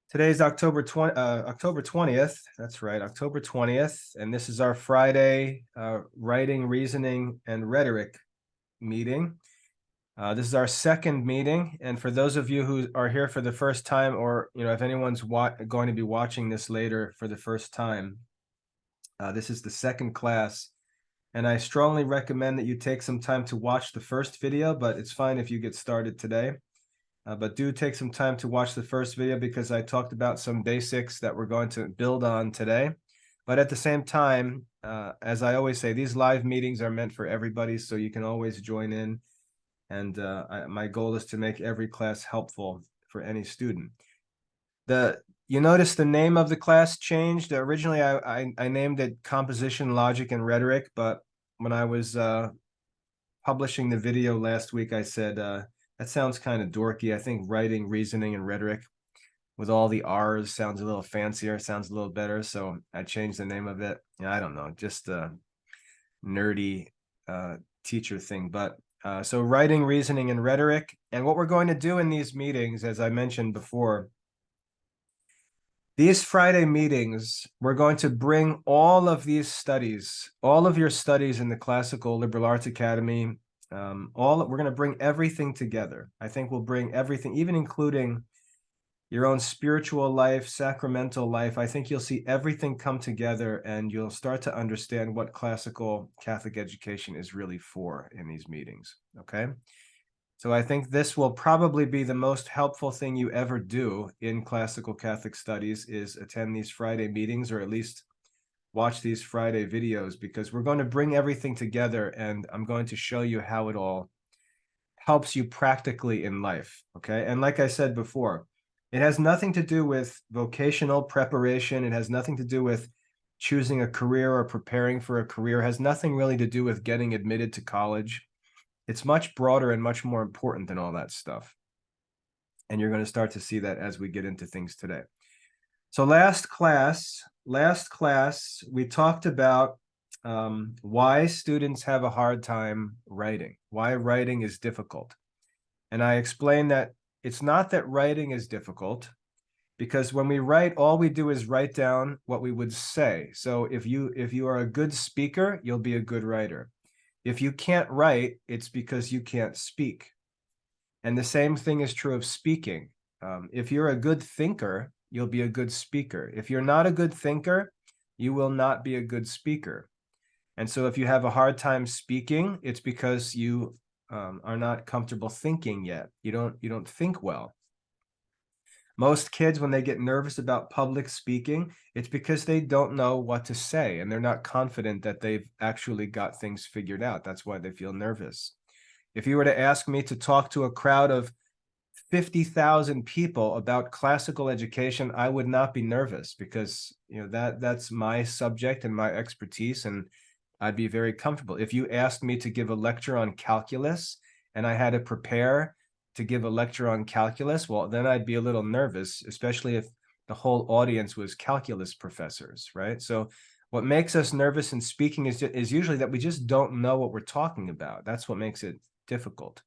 Today's October 20th. That's right, October 20th. And this is our Friday writing, reasoning, and rhetoric meeting. This is our second meeting. And for those of you who are here for the first time, or if anyone's going to be watching this later for the first time, this is the second class. And I strongly recommend that you take some time to watch the first video, but it's fine if you get started today. But do take some time to watch the first video because I talked about some basics that we're going to build on today. But at the same time, as I always say, these live meetings are meant for everybody, so you can always join in. And my goal is to make every class helpful for any student. You notice the name of the class changed. Originally, I named it Composition, Logic, and Rhetoric, but when I was publishing the video last week, I said, that sounds kind of dorky. I think writing, reasoning, and rhetoric with all the R's sounds a little fancier, sounds a little better. So I changed the name of it. I don't know, just a nerdy teacher thing. But so writing, reasoning, and rhetoric. And what we're going to do in these meetings, as I mentioned before, these Friday meetings, we're going to bring all of these studies, all of your studies in the Classical Liberal Arts Academy, we're going to bring everything together. I think we'll bring everything, even including your own spiritual life, sacramental life. I think you'll see everything come together and you'll start to understand what classical Catholic education is really for in these meetings, okay? So I think this will probably be the most helpful thing you ever do in classical Catholic studies is attend these Friday meetings, or at least watch these Friday videos, because we're going to bring everything together and I'm going to show you how it all helps you practically in life, okay? And like I said before, it has nothing to do with vocational preparation. It has nothing to do with choosing a career or preparing for a career. It has nothing really to do with getting admitted to college. It's much broader and much more important than all that stuff. And you're going to start to see that as we get into things today. So last class, we talked about why students have a hard time writing, why writing is difficult. And I explained that it's not that writing is difficult, because when we write, all we do is write down what we would say. So if you are a good speaker, you'll be a good writer. If you can't write, it's because you can't speak. And the same thing is true of speaking. If you're a good thinker, you'll be a good speaker. If you're not a good thinker, you will not be a good speaker. And so if you have a hard time speaking, it's because you are not comfortable thinking yet. You don't think well. Most kids, when they get nervous about public speaking, it's because they don't know what to say and they're not confident that they've actually got things figured out. That's why they feel nervous. If you were to ask me to talk to a crowd of 50,000 people about classical education, I would not be nervous, because that's my subject and my expertise, and I'd be very comfortable. If you asked me to give a lecture on calculus and I had to prepare to give a lecture on calculus, well, then I'd be a little nervous, especially if the whole audience was calculus professors, right? So what makes us nervous in speaking is usually that we just don't know what we're talking about. That's what makes it difficult.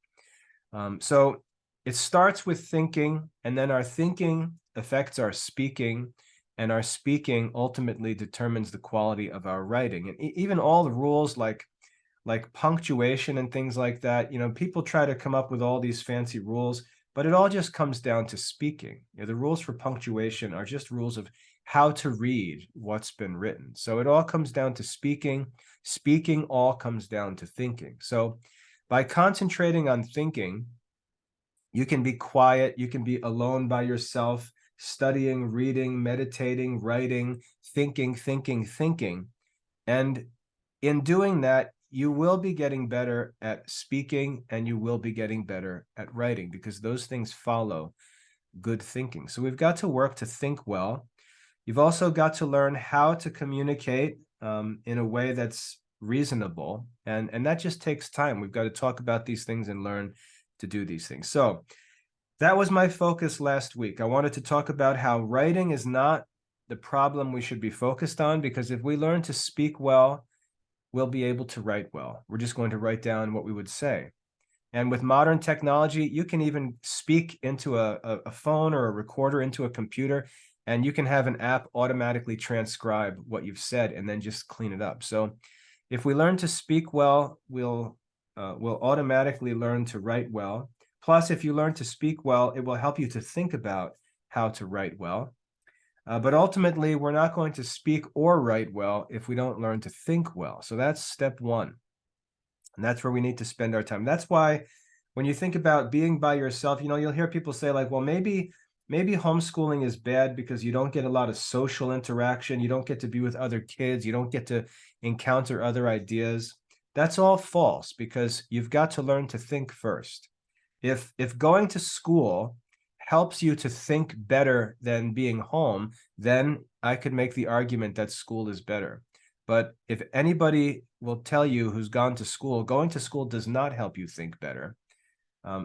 So it starts with thinking, and then our thinking affects our speaking, and our speaking ultimately determines the quality of our writing. And even all the rules like punctuation and things like that, people try to come up with all these fancy rules, but it all just comes down to speaking. The rules for punctuation are just rules of how to read what's been written. So it all comes down to speaking. Speaking all comes down to thinking. So by concentrating on thinking, you can be quiet, you can be alone by yourself, studying, reading, meditating, writing, thinking. And in doing that, you will be getting better at speaking and you will be getting better at writing, because those things follow good thinking. So we've got to work to think well. You've also got to learn how to communicate in a way that's reasonable. And that just takes time. We've got to talk about these things and learn to do these things. So that was my focus last week. I wanted to talk about how writing is not the problem we should be focused on, because if we learn to speak well, we'll be able to write well. We're just going to write down what we would say. And with modern technology, you can even speak into a phone or a recorder into a computer, and you can have an app automatically transcribe what you've said and then just clean it up. So if we learn to speak well, we'll automatically learn to write well. Plus, if you learn to speak well, it will help you to think about how to write well. But ultimately, we're not going to speak or write well if we don't learn to think well. So that's step one. And that's where we need to spend our time. That's why when you think about being by yourself, you'll hear people say like, well, maybe homeschooling is bad because you don't get a lot of social interaction. You don't get to be with other kids. You don't get to encounter other ideas. That's all false because you've got to learn to think first. If going to school helps you to think better than being home, then I could make the argument that school is better. But if anybody will tell you who's gone to school, going to school does not help you think better.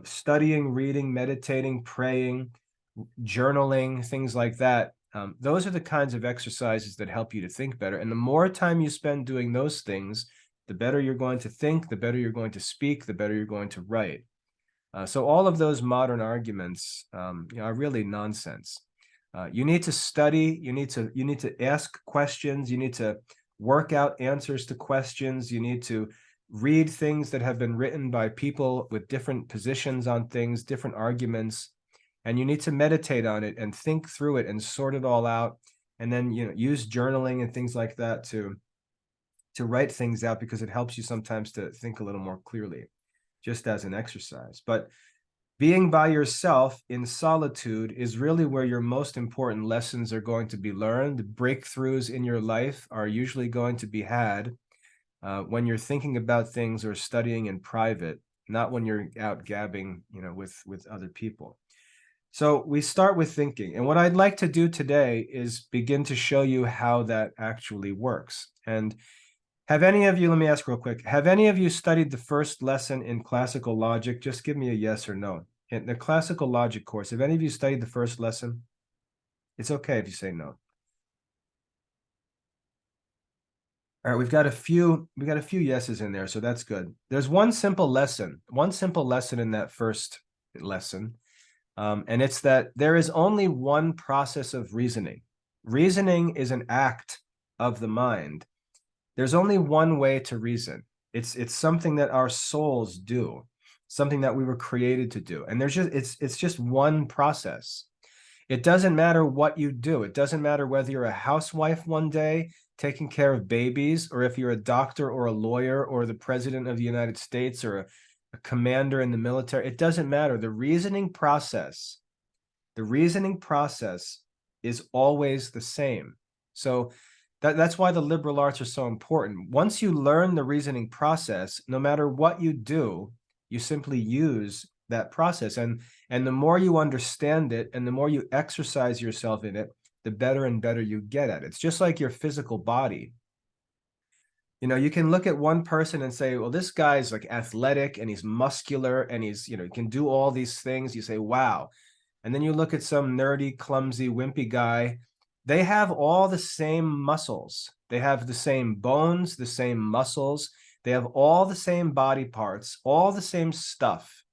Studying, reading, meditating, praying, journaling, things like that, those are the kinds of exercises that help you to think better. And the more time you spend doing those things, the better you're going to think, the better you're going to speak, the better you're going to write. So all of those modern arguments are really nonsense. You need to study, you need to ask questions, you need to work out answers to questions, you need to read things that have been written by people with different positions on things, different arguments, and you need to meditate on it and think through it and sort it all out, and then use journaling and things like that to write things out, because it helps you sometimes to think a little more clearly, just as an exercise. But being by yourself in solitude is really where your most important lessons are going to be learned. The breakthroughs in your life are usually going to be had when you're thinking about things or studying in private, not when you're out gabbing, with other people. So we start with thinking. And what I'd like to do today is begin to show you how that actually works. And have any of you, let me ask real quick, have any of you studied the first lesson in classical logic? Just give me a yes or no. In the classical logic course, have any of you studied the first lesson? It's okay if you say no. All right, we've got a few yeses in there, so that's good. There's one simple lesson in that first lesson, and it's that there is only one process of reasoning. Reasoning is an act of the mind. There's only one way to reason. It's something that our souls do, something that we were created to do. And it's just one process. It doesn't matter what you do. It doesn't matter whether you're a housewife one day taking care of babies, or if you're a doctor or a lawyer or the president of the United States or a commander in the military. It doesn't matter. The reasoning process is always the same. So that's why the liberal arts are so important. Once you learn the reasoning process, no matter what you do, you simply use that process. And the more you understand it and the more you exercise yourself in it, the better and better you get at it. It's just like your physical body. You can look at one person and say, well, this guy's like athletic and he's muscular and he can do all these things. You say, wow. And then you look at some nerdy, clumsy, wimpy guy. They have all the same muscles. They have the same bones, the same muscles. They have all the same body parts, all the same stuff.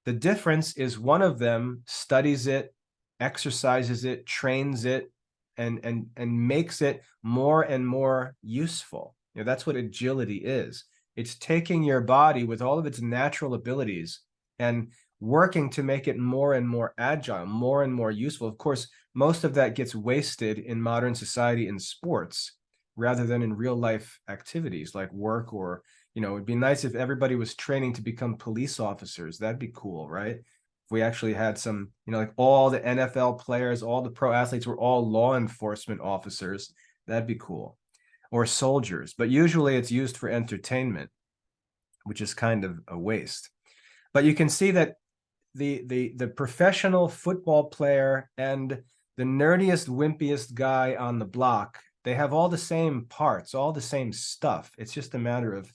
The difference is one of them studies it, exercises it, trains it, and makes it more and more useful. That's what agility is. It's taking your body with all of its natural abilities and working to make it more and more agile, more and more useful. Of course, most of that gets wasted in modern society in sports rather than in real life activities like work, or it'd be nice if everybody was training to become police officers. That'd be cool, right? If we actually had some, like all the NFL players, all the pro athletes were all law enforcement officers. That'd be cool. Or soldiers, but usually it's used for entertainment, which is kind of a waste. But you can see that the professional football player and the nerdiest, wimpiest guy on the block, they have all the same parts, all the same stuff. It's just a matter of,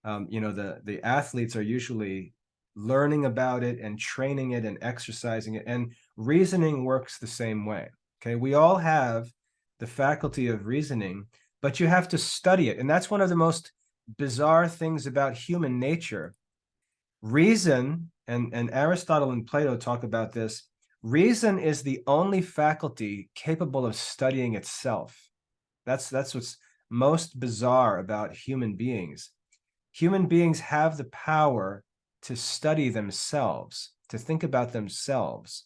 the athletes are usually learning about it and training it and exercising it, and reasoning works the same way. Okay, we all have the faculty of reasoning, but you have to study it. And that's one of the most bizarre things about human nature, Reason, and Aristotle and Plato talk about this, reason is the only faculty capable of studying itself. That's what's most bizarre about human beings. Human beings have the power to study themselves, to think about themselves,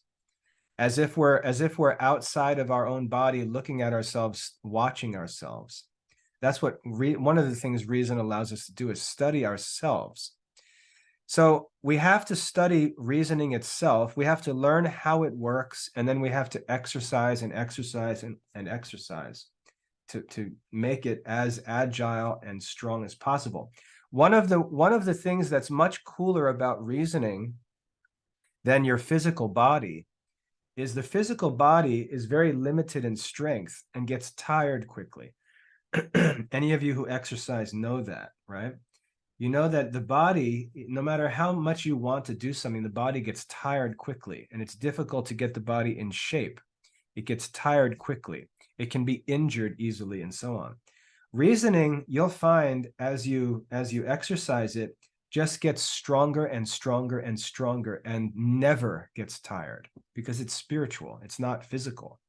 as if we're outside of our own body, looking at ourselves, watching ourselves. That's what one of the things reason allows us to do, is study ourselves. So we have to study reasoning itself. We have to learn how it works, and then we have to exercise and exercise and exercise to make it as agile and strong as possible. One of the things that's much cooler about reasoning than your physical body is the physical body is very limited in strength and gets tired quickly. Any of you who exercise know that, right? You know that the body, no matter how much you want to do something, the body gets tired quickly, and it's difficult to get the body in shape. It gets tired quickly. It can be injured easily, and so on. Reasoning, you'll find as you exercise it, just gets stronger and stronger and stronger and never gets tired, because it's spiritual. It's not physical.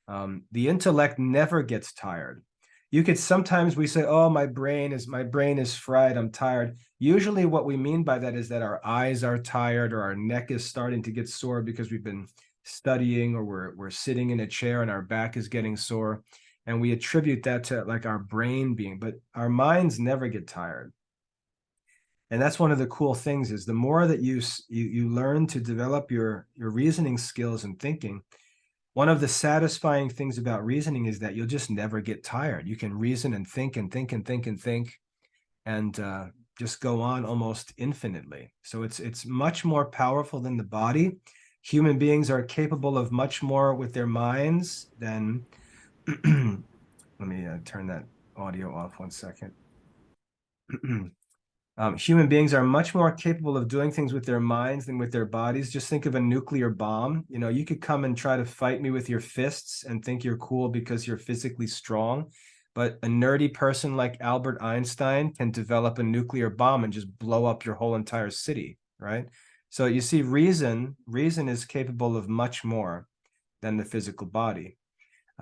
The intellect never gets tired. You could sometimes we say, oh, my brain is fried, I'm tired. Usually what we mean by that is that our eyes are tired, or our neck is starting to get sore because we've been studying, or we're sitting in a chair and our back is getting sore. And we attribute that to like our brain being, but our minds never get tired. And that's one of the cool things, is the more that you learn to develop your reasoning skills and thinking, one of the satisfying things about reasoning is that you'll just never get tired. You can reason and think and think and think and think, and just go on almost infinitely. So it's much more powerful than the body. Human beings are capable of much more with their minds than let me turn that audio off 1 second. Human beings are much more capable of doing things with their minds than with their bodies. Just think of a nuclear bomb. You know, you could come and try to fight me with your fists and think you're cool because you're physically strong. But a nerdy person like Albert Einstein can develop a nuclear bomb and just blow up your whole entire city, right? So you see, reason is capable of much more than the physical body.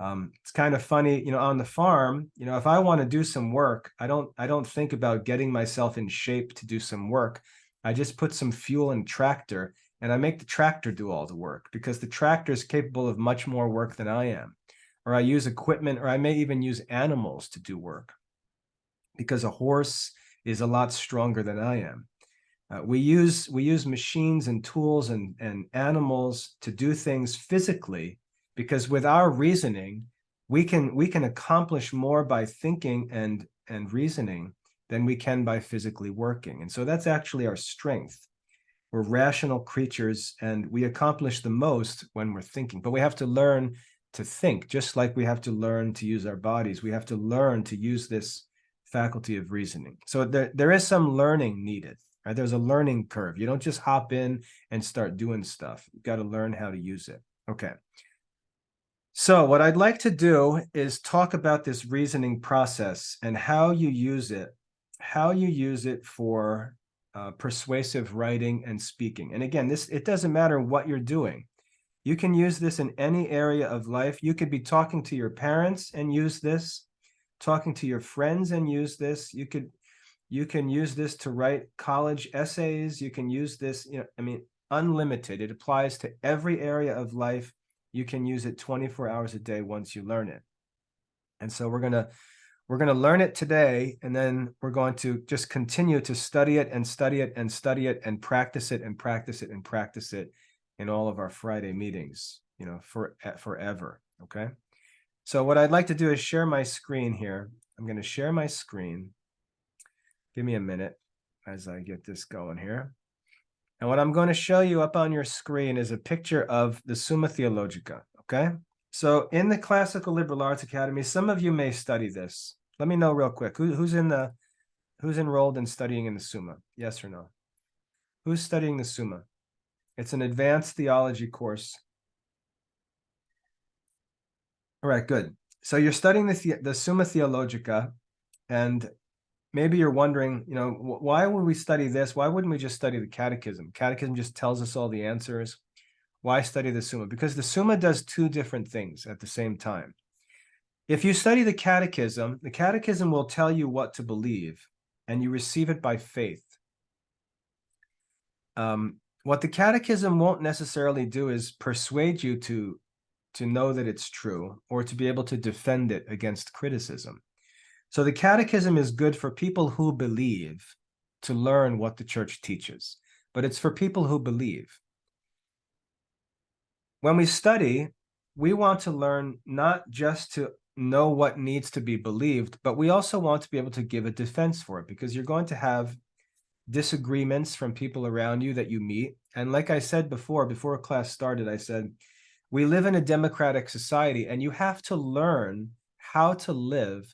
It's kind of funny, you know, on the farm, you know, if I want to do some work, I don't think about getting myself in shape to do some work. I just put some fuel in tractor, and I make the tractor do all the work, because the tractor is capable of much more work than I am. Or I use equipment, or I may even use animals to do work, because a horse is a lot stronger than I am. We use machines and tools and animals to do things physically, because with our reasoning, we can accomplish more by thinking and reasoning than we can by physically working. And so that's actually our strength. We're rational creatures, and we accomplish the most when we're thinking. But we have to learn to think, just like we have to learn to use our bodies. We have to learn to use this faculty of reasoning. So there is some learning needed. Right? There's a learning curve. You don't just hop in and start doing stuff. You've got to learn how to use it. Okay. So what I'd like to do is talk about this reasoning process and how you use it for persuasive writing and speaking. And again, it doesn't matter what you're doing. You can use this in any area of life. You could be talking to your parents and use this, talking to your friends and use this. You can use this to write college essays. You can use this, you know, I mean, unlimited. It applies to every area of life. You can use it 24 hours a day once you learn it. And so we're gonna learn it today, and then we're going to just continue to study it and study it and study it and practice it and practice it and practice it in all of our Friday meetings, you know, forever. Okay. So what I'd like to do is share my screen here. I'm going to share my screen. Give me a minute as I get this going here. And what I'm going to show you up on your screen is a picture of the Summa Theologica, okay? So in the Classical Liberal Arts Academy, some of you may study this. Let me know real quick. Who's enrolled in studying in the Summa? Yes or no? Who's studying the Summa? It's an advanced theology course. All right, good. So you're studying the Summa Theologica, and maybe you're wondering, why would we study this? Why wouldn't we just study the catechism? Catechism just tells us all the answers. Why study the Summa? Because the Summa does two different things at the same time. If you study the catechism will tell you what to believe, and you receive it by faith. What the catechism won't necessarily do is persuade you to know that it's true, or to be able to defend it against criticism. So the catechism is good for people who believe, to learn what the church teaches, but it's for people who believe. When we study, we want to learn not just to know what needs to be believed, but we also want to be able to give a defense for it, because you're going to have disagreements from people around you that you meet. And like I said before class started, I said, we live in a democratic society, and you have to learn how to live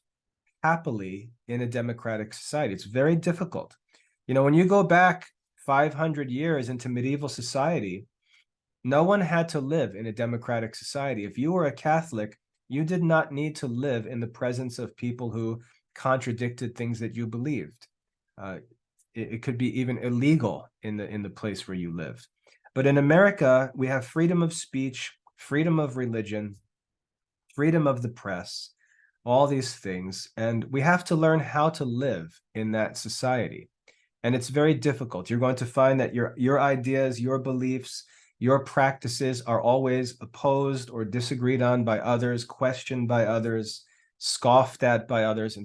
happily in a democratic society. It's very difficult. When you go back 500 years into medieval society, no one had to live in a democratic society. If you were a Catholic, you did not need to live in the presence of people who contradicted things that you believed. It could be even illegal in the place where you lived. But in America, we have freedom of speech, freedom of religion, freedom of the press, all these things. And we have to learn how to live in that society. And it's very difficult. You're going to find that your ideas, your beliefs, your practices are always opposed or disagreed on by others, questioned by others, scoffed at by others.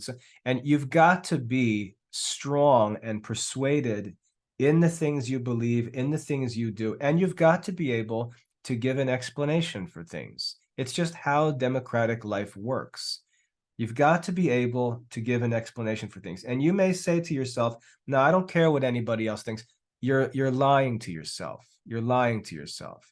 And you've got to be strong and persuaded in the things you believe, in the things you do. And you've got to be able to give an explanation for things. It's just how democratic life works. You've got to be able to give an explanation for things. And you may say to yourself, no, I don't care what anybody else thinks. You're lying to yourself. You're lying to yourself.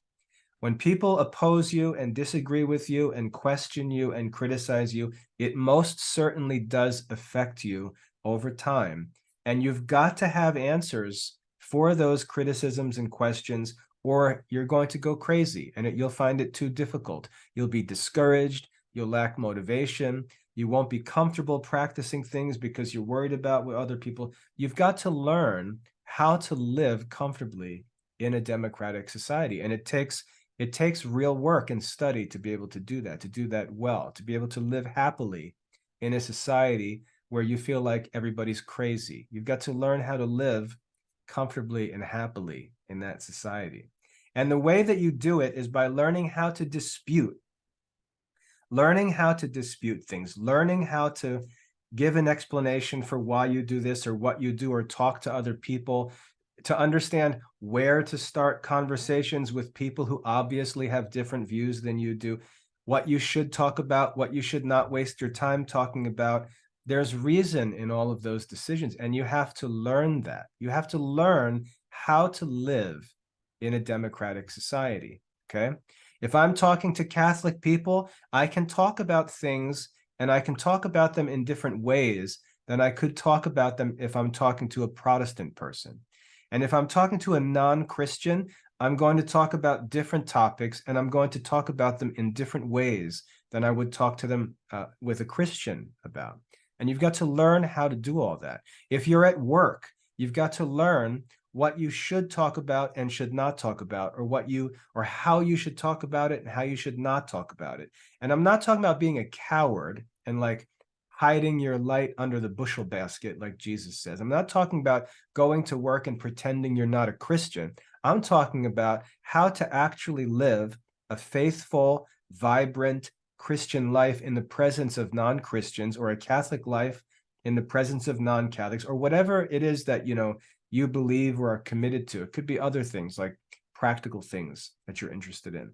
When people oppose you and disagree with you and question you and criticize you, it most certainly does affect you over time. And you've got to have answers for those criticisms and questions, or you're going to go crazy and you'll find it too difficult. You'll be discouraged. You'll lack motivation. You won't be comfortable practicing things because you're worried about what other people. You've got to learn how to live comfortably in a democratic society. And it takes real work and study to be able to do that well, to be able to live happily in a society where you feel like everybody's crazy. You've got to learn how to live comfortably and happily in that society. And the way that you do it is by learning how to dispute things, learning how to give an explanation for why you do this or what you do, or talk to other people, to understand where to start conversations with people who obviously have different views than you do, what you should talk about, what you should not waste your time talking about. There's reason in all of those decisions, and you have to learn that. You have to learn how to live in a democratic society, okay? If I'm talking to Catholic people, I can talk about things, and I can talk about them in different ways than I could talk about them if I'm talking to a Protestant person. And if I'm talking to a non-Christian, I'm going to talk about different topics, and I'm going to talk about them in different ways than I would talk to them with a Christian about. And you've got to learn how to do all that. If you're at work, you've got to learn what you should talk about and should not talk about, or how you should talk about it and how you should not talk about it. And I'm not talking about being a coward and like hiding your light under the bushel basket, like Jesus says. I'm not talking about going to work and pretending you're not a Christian. I'm talking about how to actually live a faithful, vibrant Christian life in the presence of non-Christians, or a Catholic life in the presence of non-Catholics, or whatever it is that, you believe or are committed to. It could be other things, like practical things that you're interested in.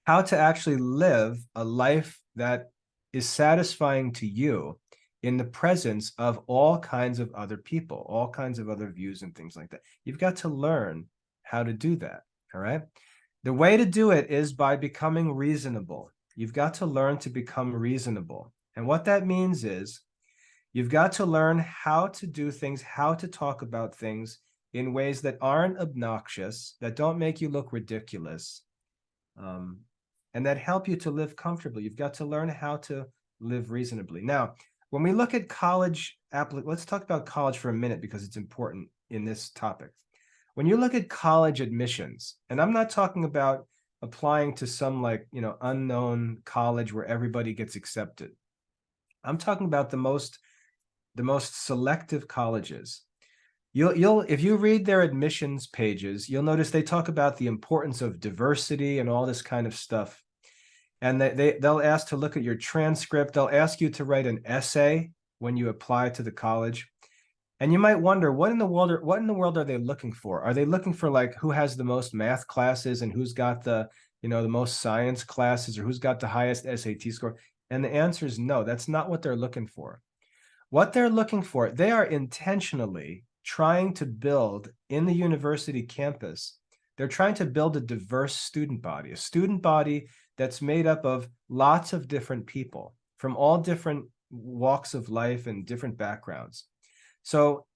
How to actually live a life that is satisfying to you in the presence of all kinds of other people, all kinds of other views and things like that. You've got to learn how to do that, all right? The way to do it is by becoming reasonable. You've got to learn to become reasonable. And what that means is you've got to learn how to do things, how to talk about things in ways that aren't obnoxious, that don't make you look ridiculous, and that help you to live comfortably. You've got to learn how to live reasonably. Now, when we look at college let's talk about college for a minute because it's important in this topic. When you look at college admissions, and I'm not talking about applying to some like, unknown college where everybody gets accepted. I'm talking about the most selective colleges. You'll if you read their admissions pages, you'll notice they talk about the importance of diversity and all this kind of stuff. And they'll ask to look at your transcript. They'll ask you to write an essay when you apply to the college. And you might wonder, what in the world are they looking for? Are they looking for like who has the most math classes and who's got the most science classes, or who's got the highest SAT score? And the answer is no, that's not what they're looking for. What they're looking for, they are intentionally trying to build in the university campus. They're trying to build a diverse student body that's made up of lots of different people from all different walks of life and different backgrounds. So,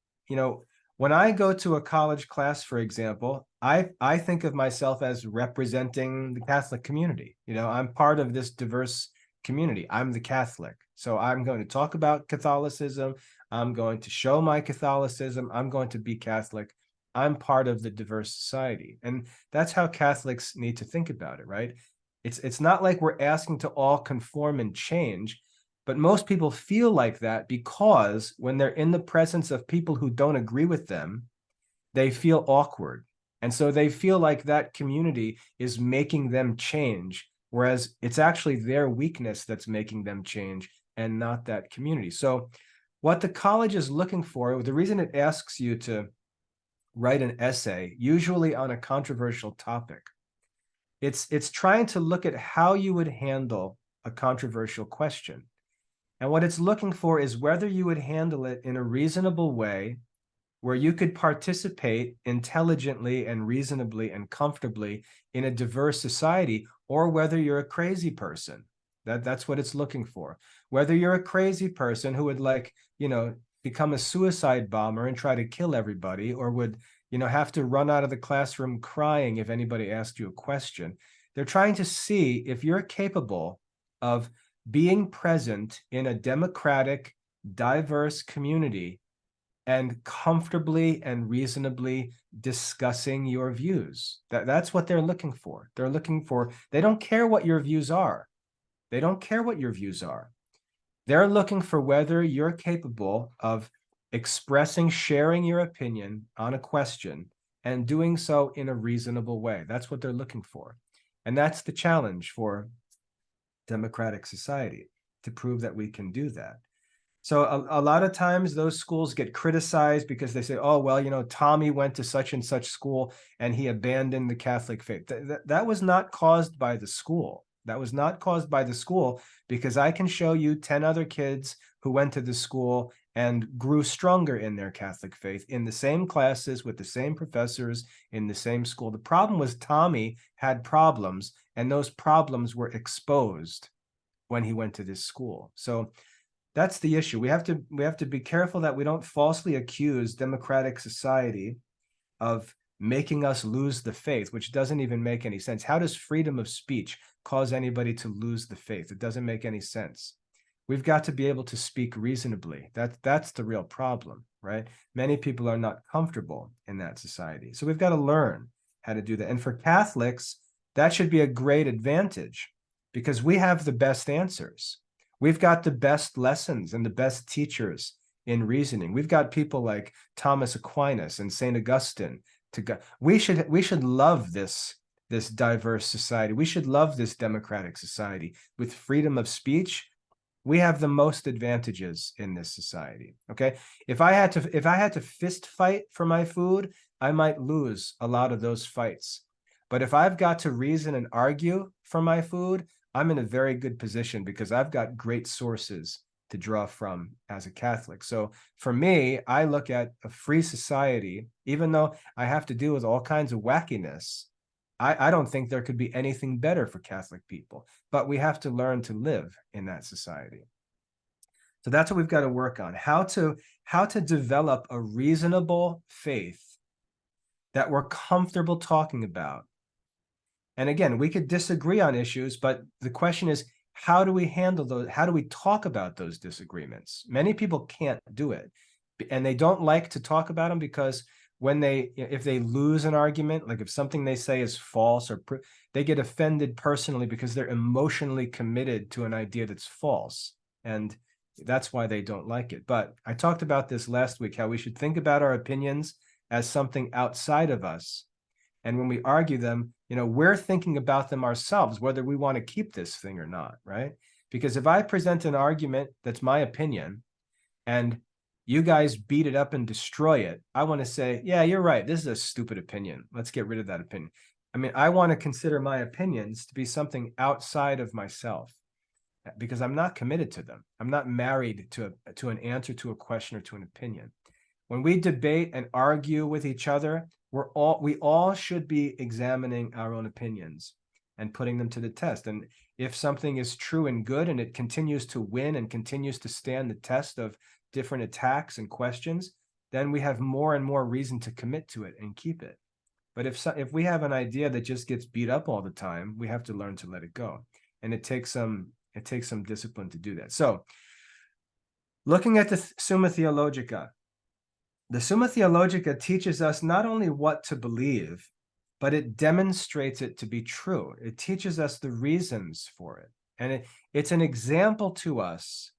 when I go to a college class, for example, I think of myself as representing the Catholic community. I'm part of this diverse community. I'm the Catholic. So I'm going to talk about Catholicism. I'm going to show my Catholicism. I'm going to be Catholic. I'm part of the diverse society. And that's how Catholics need to think about it, right? It's not like we're asking to all conform and change, but most people feel like that because when they're in the presence of people who don't agree with them, they feel awkward. And so they feel like that community is making them change, whereas it's actually their weakness that's making them change and not that community. So what the college is looking for, the reason it asks you to write an essay, usually on a controversial topic, it's trying to look at how you would handle a controversial question. And what it's looking for is whether you would handle it in a reasonable way where you could participate intelligently and reasonably and comfortably in a diverse society, or whether you're a crazy person. That's what it's looking for. Whether you're a crazy person who would become a suicide bomber and try to kill everybody, or would, have to run out of the classroom crying if anybody asked you a question. They're trying to see if you're capable of being present in a democratic, diverse community and comfortably and reasonably discussing your views. That's what they're looking for. They don't care what your views are. They don't care what your views are. They're looking for whether you're capable of expressing, sharing your opinion on a question and doing so in a reasonable way. That's what they're looking for. And that's the challenge for democratic society, to prove that we can do that. So a lot of times those schools get criticized because they say, oh, well, Tommy went to such and such school and he abandoned the Catholic faith. That was not caused by the school. That was not caused by the school, because I can show you 10 other kids who went to the school and grew stronger in their Catholic faith in the same classes with the same professors in the same school. The problem was Tommy had problems, and those problems were exposed when he went to this school. So that's the issue. We have to be careful that we don't falsely accuse democratic society of making us lose the faith, which doesn't even make any sense. How does freedom of speech cause anybody to lose the faith? It doesn't make any sense. We've got to be able to speak reasonably. That's the real problem, right? Many people are not comfortable in that society. So we've got to learn how to do that. And for Catholics, that should be a great advantage, because we have the best answers. We've got the best lessons and the best teachers in reasoning. We've got people like Thomas Aquinas and St. Augustine. We should love this diverse society. We should love this democratic society with freedom of speech. We have the most advantages in this society. Okay, if I had to fist fight for my food, I might lose a lot of those fights. But if I've got to reason and argue for my food, I'm in a very good position, because I've got great sources to draw from as a Catholic. So for me, I look at a free society, even though I have to deal with all kinds of wackiness. I don't think there could be anything better for Catholic people, but we have to learn to live in that society. So that's what we've got to work on, how to develop a reasonable faith that we're comfortable talking about. And again, we could disagree on issues, but the question is, how do we handle those? How do we talk about those disagreements? Many people can't do it, and they don't like to talk about them because if they lose an argument, like if something they say is false, or they get offended personally because they're emotionally committed to an idea that's false. And that's why they don't like it. But I talked about this last week, how we should think about our opinions as something outside of us. And when we argue them, we're thinking about them ourselves, whether we want to keep this thing or not, right? Because if I present an argument that's my opinion and you guys beat it up and destroy it, I want to say, yeah, you're right. This is a stupid opinion. Let's get rid of that opinion. I mean, I want to consider my opinions to be something outside of myself because I'm not committed to them. I'm not married to an answer to a question or to an opinion. When we debate and argue with each other, we all should be examining our own opinions and putting them to the test. And if something is true and good and it continues to win and continues to stand the test of different attacks and questions, then we have more and more reason to commit to it and keep it. But if we have an idea that just gets beat up all the time, we have to learn to let it go. And it takes some discipline to do that. So looking at the Summa Theologica, the Summa Theologica teaches us not only what to believe, but it demonstrates it to be true. It teaches us the reasons for it. And it's an example to us.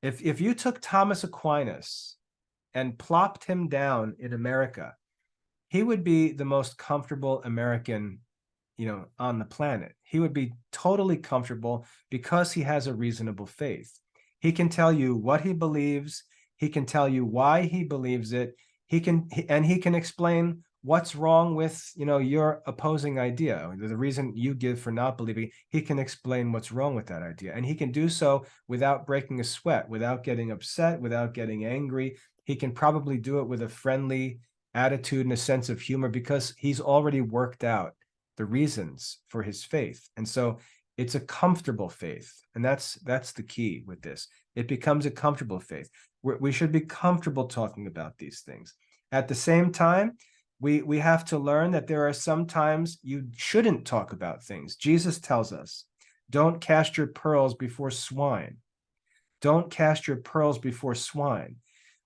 If you took Thomas Aquinas and plopped him down in America, he would be the most comfortable American, on the planet. He would be totally comfortable because he has a reasonable faith. He can tell you what he believes. He can tell you why he believes it. He can explain what's wrong with, your opposing idea, the reason you give for not believing. He can explain what's wrong with that idea. And he can do so without breaking a sweat, without getting upset, without getting angry. He can probably do it with a friendly attitude and a sense of humor because he's already worked out the reasons for his faith. And so it's a comfortable faith. And that's the key with this. It becomes a comfortable faith. We should be comfortable talking about these things. At the same time, we have to learn that there are some times you shouldn't talk about things. Jesus tells us, don't cast your pearls before swine. Don't cast your pearls before swine.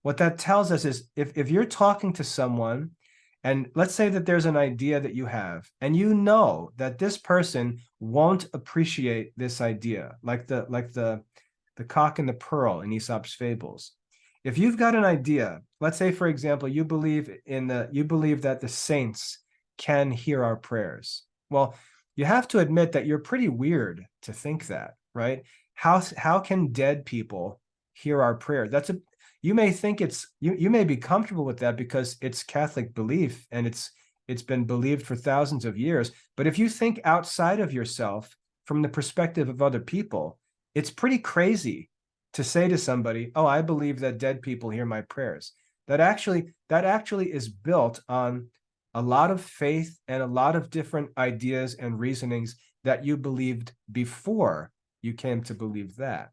What that tells us is if you're talking to someone, and let's say that there's an idea that you have, and you know that this person won't appreciate this idea, like the cock and the pearl in Aesop's fables. If you've got an idea, let's say, for example, you believe that the saints can hear our prayers. Well, you have to admit that you're pretty weird to think that, right? How can dead people hear our prayer? You may think you may be comfortable with that because it's Catholic belief and it's been believed for thousands of years. But if you think outside of yourself from the perspective of other people, it's pretty crazy to say to somebody, oh, I believe that dead people hear my prayers. That actually is built on a lot of faith and a lot of different ideas and reasonings that you believed before you came to believe that.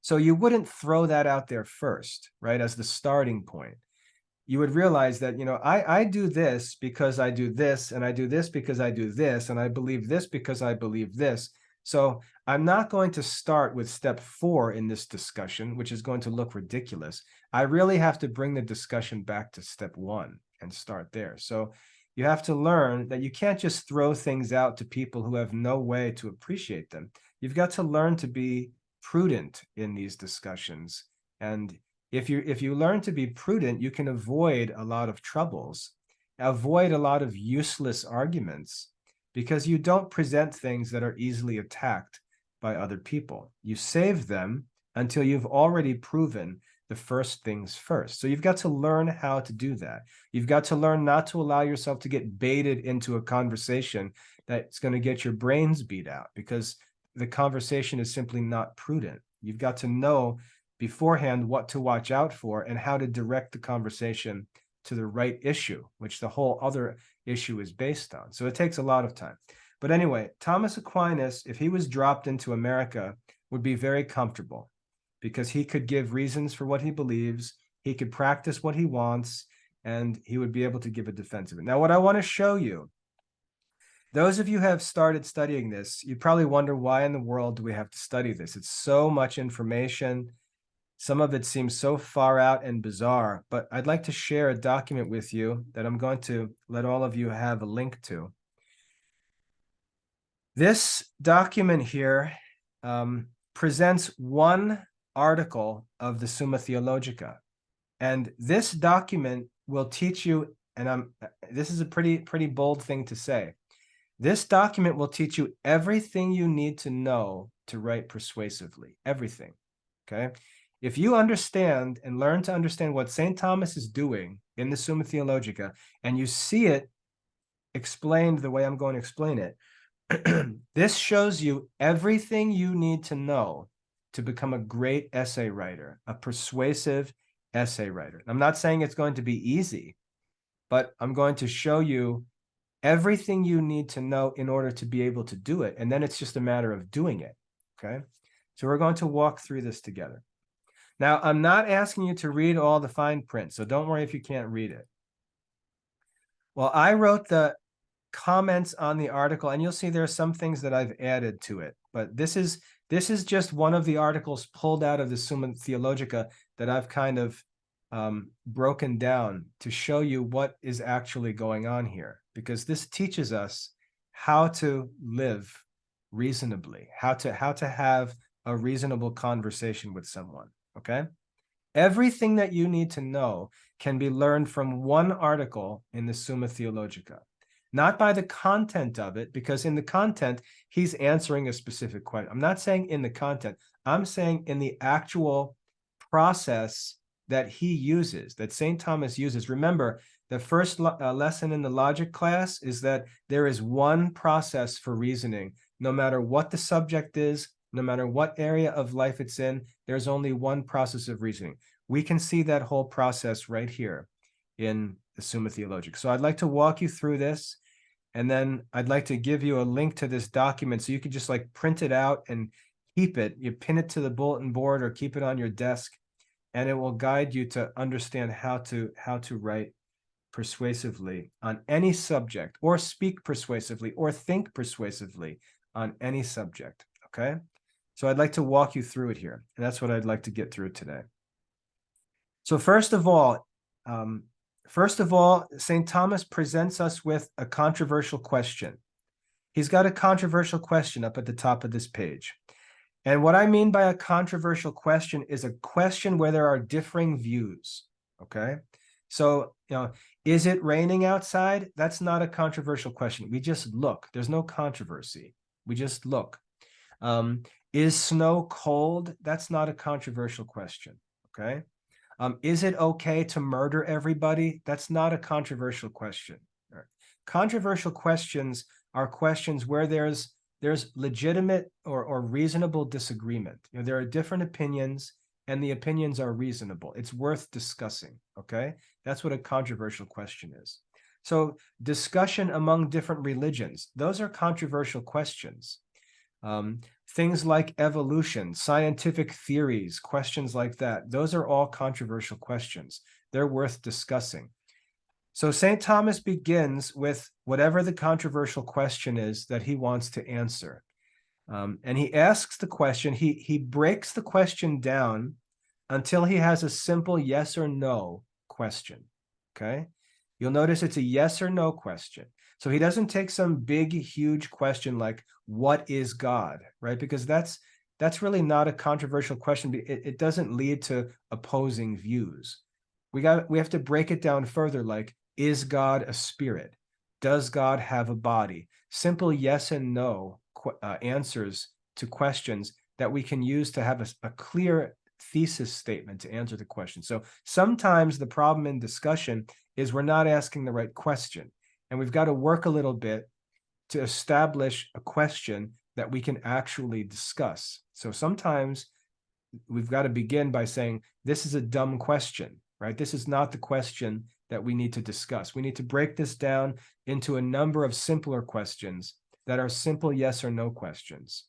So you wouldn't throw that out there first, right, as the starting point. You would realize that, I do this because I do this, and I do this because I do this, and I believe this because I believe this. So I'm not going to start with step 4 in this discussion, which is going to look ridiculous. I really have to bring the discussion back to step 1 and start there. So you have to learn that you can't just throw things out to people who have no way to appreciate them. You've got to learn to be prudent in these discussions. And if you learn to be prudent, you can avoid a lot of troubles, avoid a lot of useless arguments, because you don't present things that are easily attacked by other people. You save them until you've already proven the first things first. So you've got to learn how to do that. You've got to learn not to allow yourself to get baited into a conversation that's going to get your brains beat out, because the conversation is simply not prudent. You've got to know beforehand what to watch out for and how to direct the conversation to the right issue, which the whole other issue is based on. So it takes a lot of time. But anyway, Thomas Aquinas, if he was dropped into America, would be very comfortable because he could give reasons for what he believes, he could practice what he wants, and he would be able to give a defense of it. Now, what I want to show you Those of you who have started studying this, you probably wonder, why in the world do we have to study this? It's so much information. Some of it seems so far out and bizarre, but I'd like to share a document with you that I'm going to let all of you have a link to. This document here presents one article of the Summa Theologica. And this document will teach you, and this is a pretty bold thing to say. This document will teach you everything you need to know to write persuasively, everything, okay? If you understand and learn to understand what St. Thomas is doing in the Summa Theologica, and you see it explained the way I'm going to explain it, this shows you everything you need to know to become a great essay writer, a persuasive essay writer. I'm not saying it's going to be easy, but I'm going to show you everything you need to know in order to be able to do it. And then it's just a matter of doing it, okay? So we're going to walk through this together. Now, I'm not asking you to read all the fine print, so don't worry if you can't read it. Well, I wrote the comments on the article, and you'll see there are some things that I've added to it, but this is just one of the articles pulled out of the Summa Theologica that I've kind of broken down to show you what is actually going on here, because this teaches us how to live reasonably, how to have a reasonable conversation with someone, okay? Everything that you need to know can be learned from one article in the Summa Theologica. Not by the content of it, because in the content, he's answering a specific question. I'm not saying in the content, I'm saying in the actual process that he uses, that St. Thomas uses. Remember, the first lesson in the logic class is that there is one process for reasoning. No matter what the subject is, no matter what area of life it's in, there's only one process of reasoning. We can see that whole process right here in the Summa Theologica. So I'd like to walk you through this, and then I'd like to give you a link to this document so you can just like print it out and keep it. You pin it to the bulletin board or keep it on your desk, and it will guide you to understand how to write persuasively on any subject, or speak persuasively, or think persuasively on any subject, okay? So I'd like to walk you through it here, and that's what I'd like to get through today. So first of all, St. Thomas presents us with a controversial question. He's got a controversial question up at the top of this page. And what I mean by a controversial question is a question where there are differing views, okay? So, is it raining outside? That's not a controversial question. We just look. There's no controversy. We just look. Is snow cold? That's not a controversial question, okay? Is it okay to murder everybody? That's not a controversial question. Right. Controversial questions are questions where there's legitimate or reasonable disagreement. There are different opinions, and the opinions are reasonable. It's worth discussing, okay? That's what a controversial question is. So discussion among different religions, those are controversial questions. Things like evolution, scientific theories, questions like that, those are all controversial questions. They're worth discussing. So St. Thomas begins with whatever the controversial question is that he wants to answer. And he asks the question, he breaks the question down until he has a simple yes or no question, okay? You'll notice it's a yes or no question. So he doesn't take some big, huge question like, what is God, right? Because that's really not a controversial question. It doesn't lead to opposing views. We have to break it down further, like, is God a spirit? Does God have a body? Simple yes and no answers to questions that we can use to have a clear thesis statement to answer the question. So sometimes the problem in discussion is we're not asking the right question, and we've got to work a little bit to establish a question that we can actually discuss. So sometimes we've got to begin by saying, this is a dumb question, right? This is not the question that we need to discuss. We need to break this down into a number of simpler questions that are simple yes or no questions.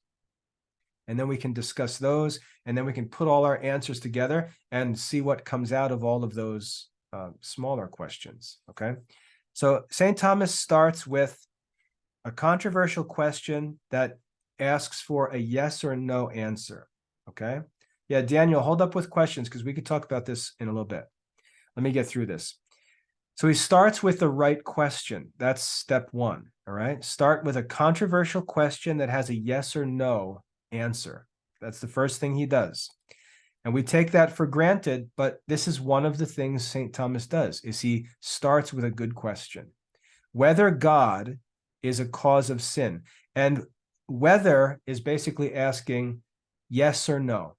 And then we can discuss those, and then we can put all our answers together and see what comes out of all of those smaller questions, okay? So St. Thomas starts with A controversial question that asks for a yes or no answer. Okay. Yeah, Daniel, hold up with questions because we could talk about this in a little bit. Let me get through this. So he starts with the right question. That's step one. All right. Start with a controversial question that has a yes or no answer. That's the first thing he does. And we take that for granted, but this is one of the things St. Thomas does, is he starts with a good question. Whether God is a cause of sin. And whether is basically asking yes or no.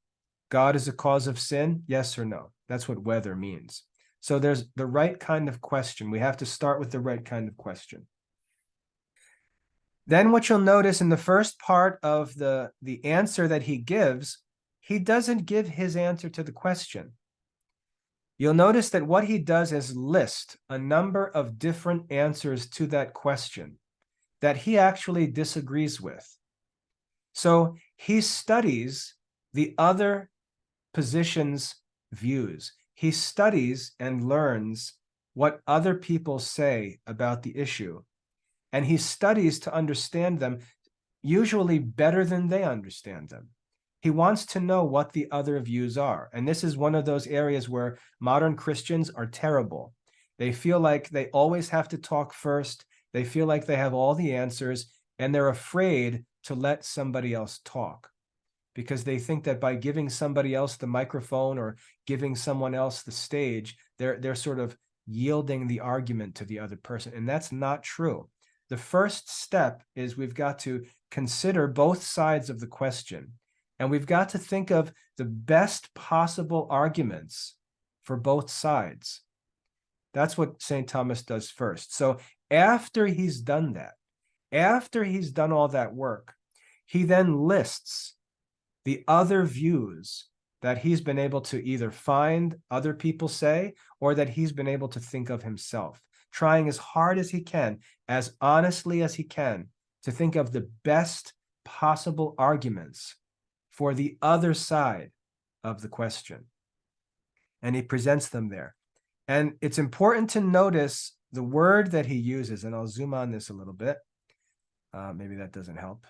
God is a cause of sin, yes or no. That's what whether means. So there's the right kind of question. We have to start with the right kind of question. Then what you'll notice in the first part of the answer that he gives, he doesn't give his answer to the question. You'll notice that what he does is list a number of different answers to that question that he actually disagrees with. So he studies the other positions' views. He studies and learns what other people say about the issue. And he studies to understand them, usually better than they understand them. He wants to know what the other views are. And this is one of those areas where modern Christians are terrible. They feel like they always have to talk first. They feel like they have all the answers, and they're afraid to let somebody else talk because they think that by giving somebody else the microphone or giving someone else the stage, they're sort of yielding the argument to the other person. And that's not true. The first step is we've got to consider both sides of the question, and we've got to think of the best possible arguments for both sides. That's what St. Thomas does first. So after he's done that, after he's done all that work, he then lists the other views that he's been able to either find other people say or that he's been able to think of himself, trying as hard as he can, as honestly as he can, to think of the best possible arguments for the other side of the question. And he presents them there. And it's important to notice the word that he uses, and I'll zoom on this a little bit. Maybe that doesn't help.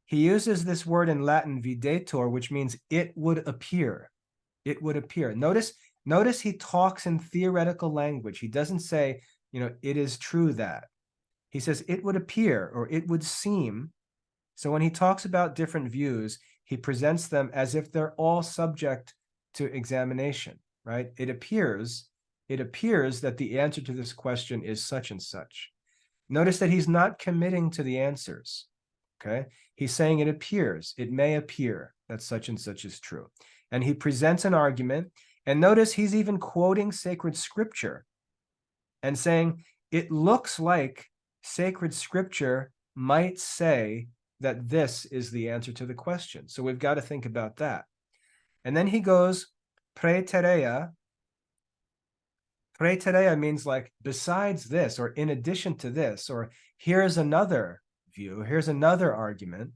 He uses this word in Latin, videtur, which means it would appear. It would appear. Notice he talks in theoretical language. He doesn't say, it is true that. He says it would appear or it would seem. So when he talks about different views, he presents them as if they're all subject to examination, right? It appears that the answer to this question is such and such. Notice that he's not committing to the answers, okay? He's saying it appears, it may appear that such and such is true. And he presents an argument, and notice he's even quoting sacred scripture and saying, it looks like sacred scripture might say that this is the answer to the question. So we've got to think about that. And then he goes, praeterea. Praeterea means like, besides this, or in addition to this, or here's another view, here's another argument.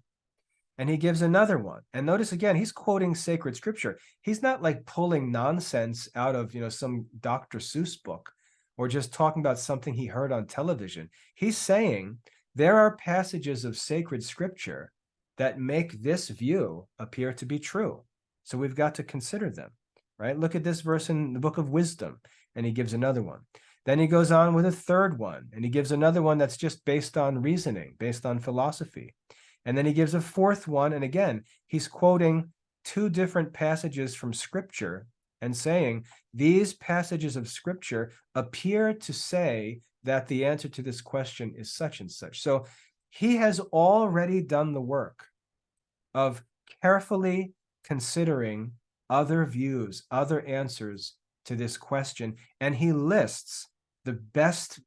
And he gives another one. And notice again, he's quoting sacred scripture. He's not like pulling nonsense out of, some Dr. Seuss book or just talking about something he heard on television. He's saying there are passages of sacred scripture that make this view appear to be true. So we've got to consider them, right? Look at this verse in the book of Wisdom, and he gives another one. Then he goes on with a third one, and he gives another one that's just based on reasoning, based on philosophy. And then he gives a fourth one, and again, he's quoting two different passages from scripture and saying, these passages of scripture appear to say that the answer to this question is such and such. So he has already done the work of carefully considering other views, other answers to this question, and he lists the best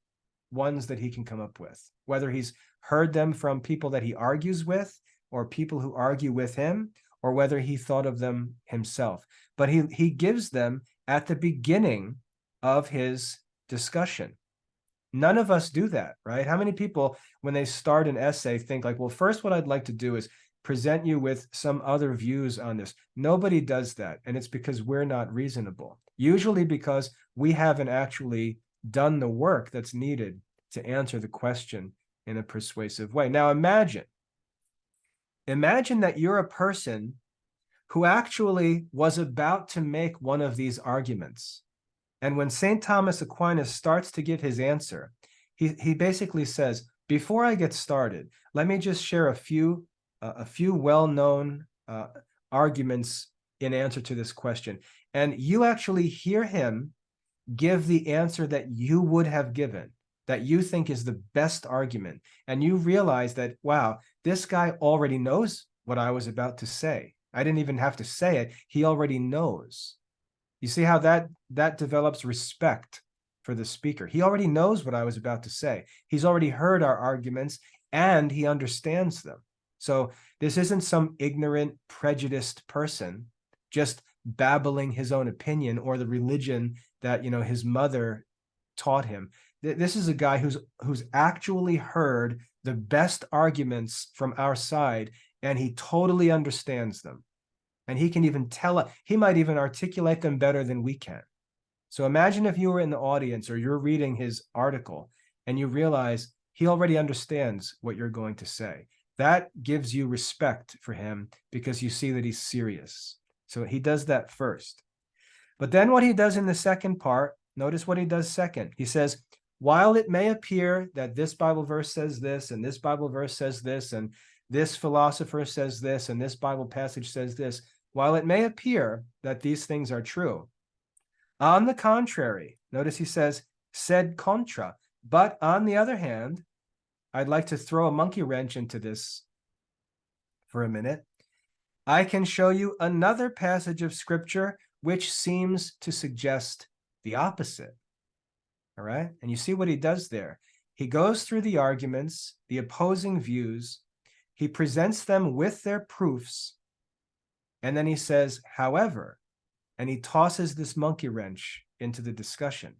ones that he can come up with, whether he's heard them from people that he argues with or people who argue with him, or whether he thought of them himself. But he gives them at the beginning of his discussion. None of us do that, right? How many people, when they start an essay, think like, well, first what I'd like to do is present you with some other views on this. Nobody does that, and it's because we're not reasonable. Usually because we haven't actually done the work that's needed to answer the question in a persuasive way. Now imagine that you're a person who actually was about to make one of these arguments. And when St. Thomas Aquinas starts to give his answer, he basically says, before I get started, let me just share a few well-known arguments in answer to this question. And you actually hear him give the answer that you would have given, that you think is the best argument. And you realize that, wow, this guy already knows what I was about to say. I didn't even have to say it. He already knows. You see how that develops respect for the speaker. He already knows what I was about to say. He's already heard our arguments and he understands them. So this isn't some ignorant, prejudiced person just babbling his own opinion or the religion that, his mother taught him. This is a guy who's actually heard the best arguments from our side, and he totally understands them. And he can even he might even articulate them better than we can. So imagine if you were in the audience or you're reading his article and you realize he already understands what you're going to say. That gives you respect for him because you see that he's serious. So he does that first. But then what he does in the second part, notice what he does second. He says, while it may appear that this Bible verse says this, and this Bible verse says this, and this philosopher says this, and this Bible passage says this, while it may appear that these things are true, on the contrary, notice he says, sed contra. But on the other hand, I'd like to throw a monkey wrench into this for a minute. I can show you another passage of scripture which seems to suggest the opposite. All right. And you see what he does there. He goes through the arguments, the opposing views. He presents them with their proofs. And then he says, however, and he tosses this monkey wrench into the discussion.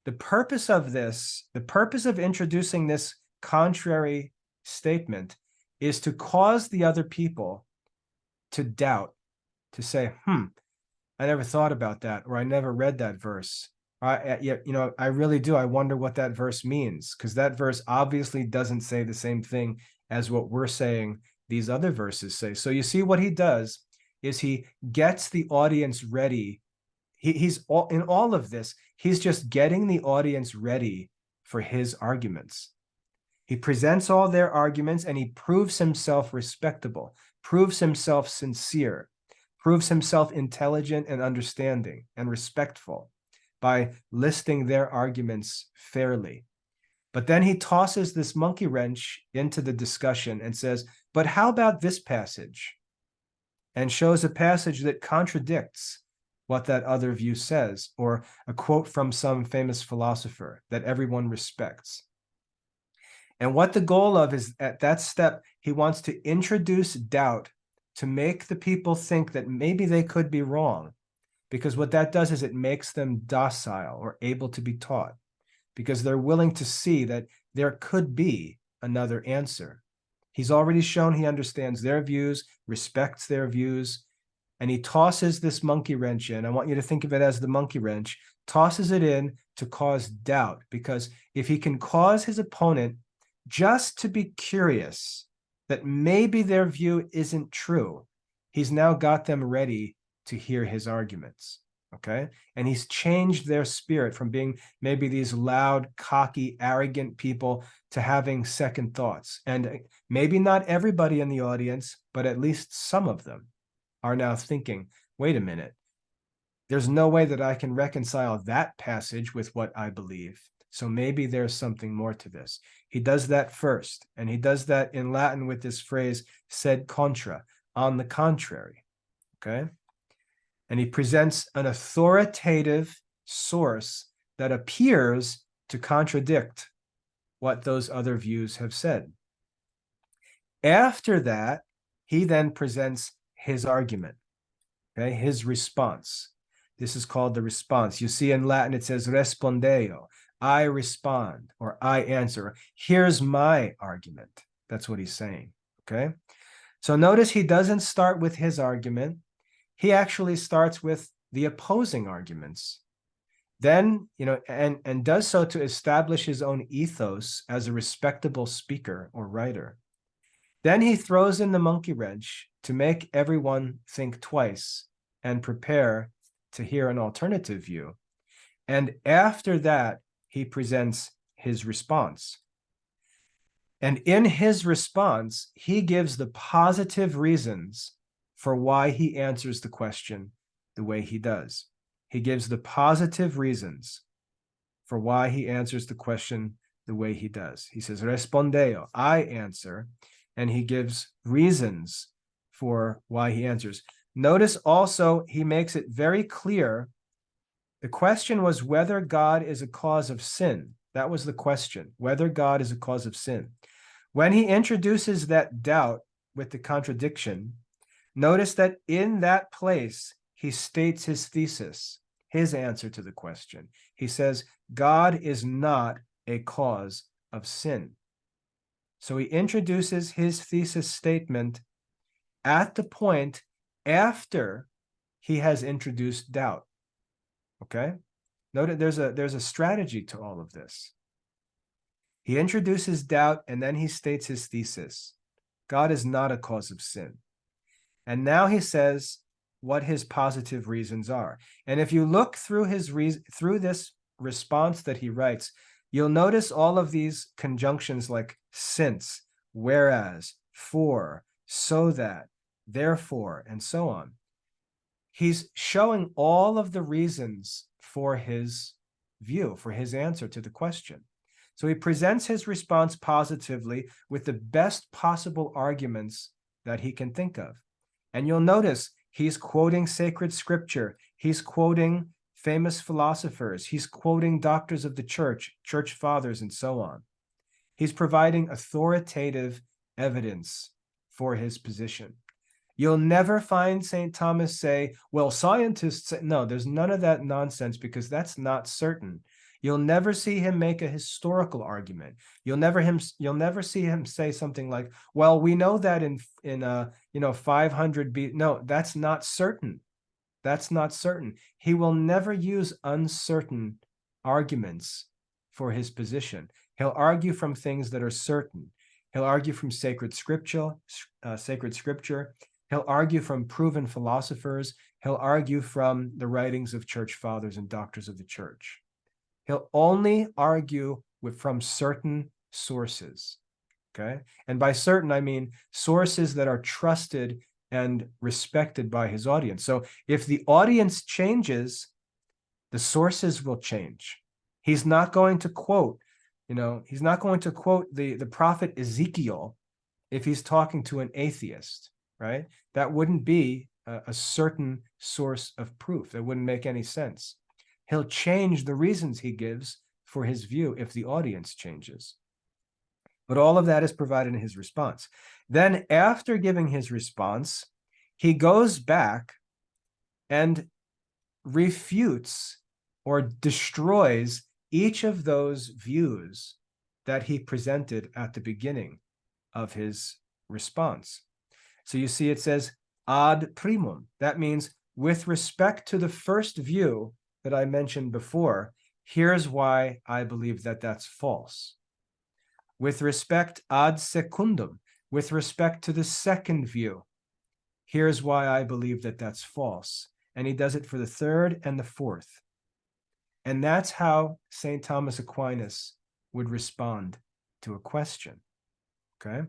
The purpose of introducing this contrary statement is to cause the other people to doubt, to say, I never thought about that, or I never read that verse. I really do. I wonder what that verse means, because that verse obviously doesn't say the same thing as what we're saying these other verses say. So you see what he does is he gets the audience ready. He's in all of this, he's just getting the audience ready for his arguments. He presents all their arguments and he proves himself respectable, proves himself sincere, proves himself intelligent and understanding and respectful by listing their arguments fairly. But then he tosses this monkey wrench into the discussion and says, but how about this passage? And shows a passage that contradicts what that other view says, or a quote from some famous philosopher that everyone respects. And what the goal of is, at that step, he wants to introduce doubt to make the people think that maybe they could be wrong, because what that does is it makes them docile or able to be taught, because they're willing to see that there could be another answer. He's already shown he understands their views, respects their views, and he tosses this monkey wrench in. I want you to think of it as the monkey wrench, tosses it in to cause doubt, because if he can cause his opponent just to be curious that maybe their view isn't true, he's now got them ready to hear his arguments. Okay. And he's changed their spirit from being maybe these loud, cocky, arrogant people to having second thoughts. And maybe not everybody in the audience, but at least some of them are now thinking, wait a minute, there's no way that I can reconcile that passage with what I believe. So maybe there's something more to this. He does that first, and he does that in Latin with this phrase, sed contra, on the contrary. Okay. And he presents an authoritative source that appears to contradict what those other views have said. After that, he then presents his argument, okay, his response. This is called the response. You see in Latin, it says respondeo, I respond, or I answer. Here's my argument. That's what he's saying, okay? So notice he doesn't start with his argument. He actually starts with the opposing arguments. Then, and does so to establish his own ethos as a respectable speaker or writer. Then he throws in the monkey wrench to make everyone think twice and prepare to hear an alternative view. And after that, he presents his response. And in his response, he gives the positive reasons for why he answers the question the way he does. He gives the positive reasons for why he answers the question the way he does. He says, respondeo, I answer, and he gives reasons for why he answers. Notice also, he makes it very clear. The question was whether God is a cause of sin. That was the question, whether God is a cause of sin. When he introduces that doubt with the contradiction, notice that in that place, he states his thesis, his answer to the question. He says, God is not a cause of sin. So he introduces his thesis statement at the point after he has introduced doubt. Okay? Note there's a strategy to all of this. He introduces doubt and then he states his thesis. God is not a cause of sin. And now he says what his positive reasons are. And if you look through through this response that he writes, you'll notice all of these conjunctions like since, whereas, for, so that, therefore, and so on. He's showing all of the reasons for his view, for his answer to the question. So he presents his response positively with the best possible arguments that he can think of. And you'll notice he's quoting sacred scripture. He's quoting famous philosophers. He's quoting doctors of the church, church fathers, and so on. He's providing authoritative evidence for his position. You'll never find St. Thomas say, well, scientists say, no, there's none of that nonsense because that's not certain. You'll never see him make a historical argument. You'll never see him say something like, well, we know that in 500 B. No, that's not certain. That's not certain. He will never use uncertain arguments for his position. He'll argue from things that are certain. He'll argue from sacred scripture. He'll argue from proven philosophers. He'll argue from the writings of church fathers and doctors of the church. He'll only argue from certain sources, okay? And by certain, I mean sources that are trusted and respected by his audience. So if the audience changes, the sources will change. He's not going to quote, he's not going to quote the prophet Ezekiel if he's talking to an atheist, right? That wouldn't be a certain source of proof. That wouldn't make any sense. He'll change the reasons he gives for his view if the audience changes. But all of that is provided in his response. Then after giving his response, he goes back and refutes or destroys each of those views that he presented at the beginning of his response. So you see it says ad primum. That means with respect to the first view that I mentioned before, here's why I believe that that's false. With respect ad secundum, with respect to the second view, here's why I believe that that's false. And he does it for the third and the fourth. And that's how St. Thomas Aquinas would respond to a question, okay?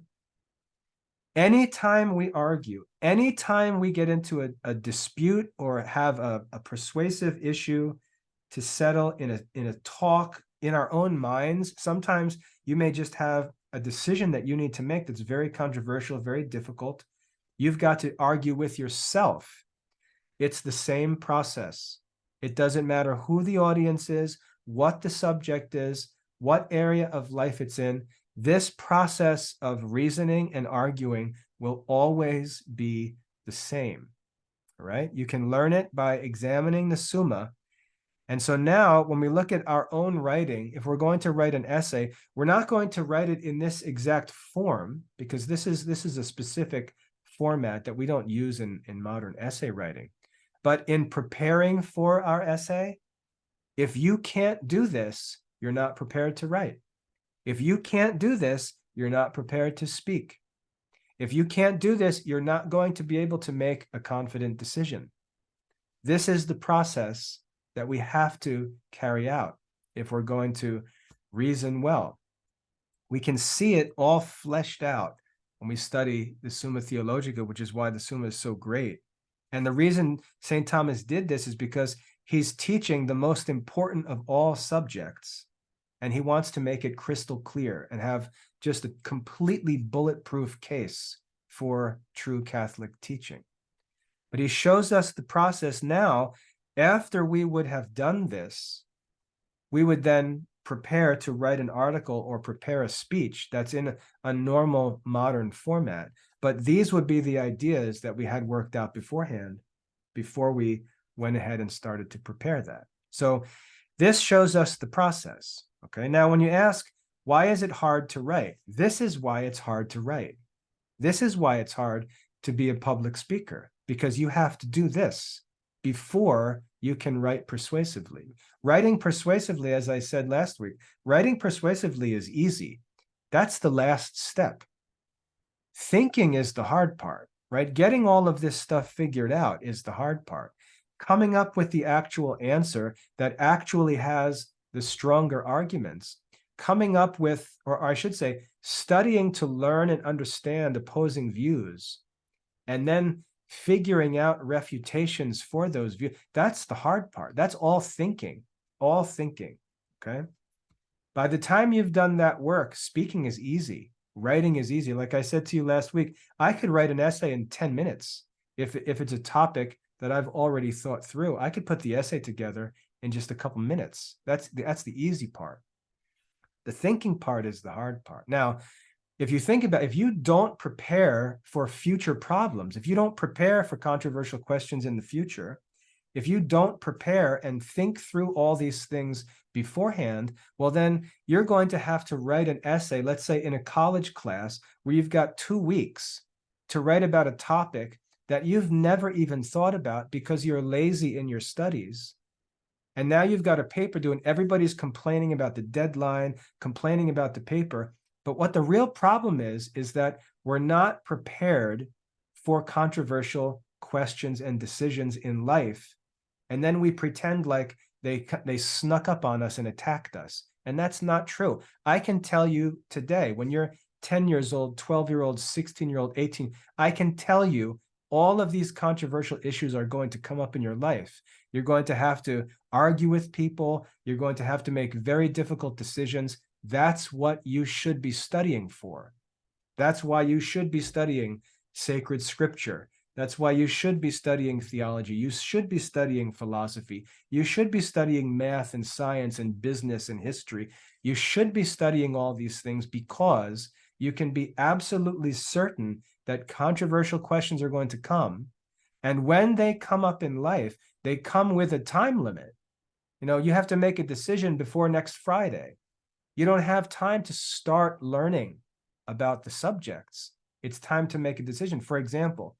Anytime we argue, anytime we get into a dispute or have a persuasive issue to settle in a talk in our own minds, sometimes you may just have a decision that you need to make that's very controversial, very difficult. You've got to argue with yourself. It's the same process. It doesn't matter who the audience is, what the subject is, what area of life it's in. This process of reasoning and arguing will always be the same, all right? You can learn it by examining the Summa. And so now when we look at our own writing, if we're going to write an essay, we're not going to write it in this exact form because this is a specific format that we don't use in modern essay writing. But in preparing for our essay, If you can't do this, you're not prepared to write. If you can't do this, you're not prepared to speak. If you can't do this, you're not going to be able to make a confident decision. This is the process that we have to carry out if we're going to reason well. We can see it all fleshed out when we study the Summa Theologica, which is why the Summa is so great. And the reason St. Thomas did this is because he's teaching the most important of all subjects, and he wants to make it crystal clear and have just a completely bulletproof case for true Catholic teaching. But he shows us the process now. After we would have done this, we would then prepare to write an article or prepare a speech that's in a normal modern format. But these would be the ideas that we had worked out beforehand before we went ahead and started to prepare that. So this shows us the process. Okay, now when you ask, why is it hard to write? This is why it's hard to write. This is why it's hard to be a public speaker, because you have to do this before you can write persuasively. Writing persuasively, as I said last week, writing persuasively is easy. That's the last step. Thinking is the hard part, right? Getting all of this stuff figured out is the hard part. Coming up with the actual answer that actually has the stronger arguments, coming up with, or I should say, studying to learn and understand opposing views, and then figuring out refutations for those views. That's the hard part. That's all thinking, okay? By the time you've done that work, speaking is easy. Writing is easy. Like I said to you last week, I could write an essay in 10 minutes. If it's a topic that I've already thought through, I could put the essay together in just a couple minutes. That's the easy part. The thinking part is the hard part. Now, if you think about, if you don't prepare for future problems, if you don't prepare for controversial questions in the future, if you don't prepare and think through all these things beforehand, well, then you're going to have to write an essay, let's say in a college class, where you've got 2 weeks to write about a topic that you've never even thought about because you're lazy in your studies. And now you've got a paper due and everybody's complaining about the deadline, complaining about the paper. But what the real problem is that we're not prepared for controversial questions and decisions in life. And then we pretend like they snuck up on us and attacked us. And that's not true. I can tell you today, when you're 10 years old, 12-year-old, 16-year-old, 18, I can tell you all of these controversial issues are going to come up in your life. You're going to have to argue with people. You're going to have to make very difficult decisions. That's what you should be studying for. That's why you should be studying sacred scripture. That's why you should be studying theology. You should be studying philosophy. You should be studying math and science and business and history. You should be studying all these things because you can be absolutely certain that controversial questions are going to come. And when they come up in life, they come with a time limit. You know, you have to make a decision before next Friday. You don't have time to start learning about the subjects. It's time to make a decision. For example,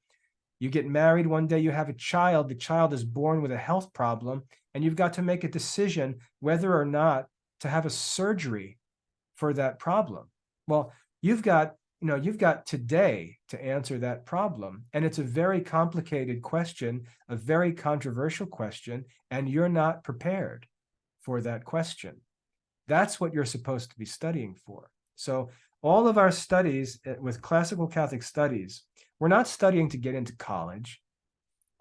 you get married one day, you have a child, the child is born with a health problem, and you've got to make a decision whether or not to have a surgery for that problem. Well, you've got today to answer that problem. And it's a very complicated question, a very controversial question, and you're not prepared for that question. That's what you're supposed to be studying for. So all of our studies with classical Catholic studies, we're not studying to get into college.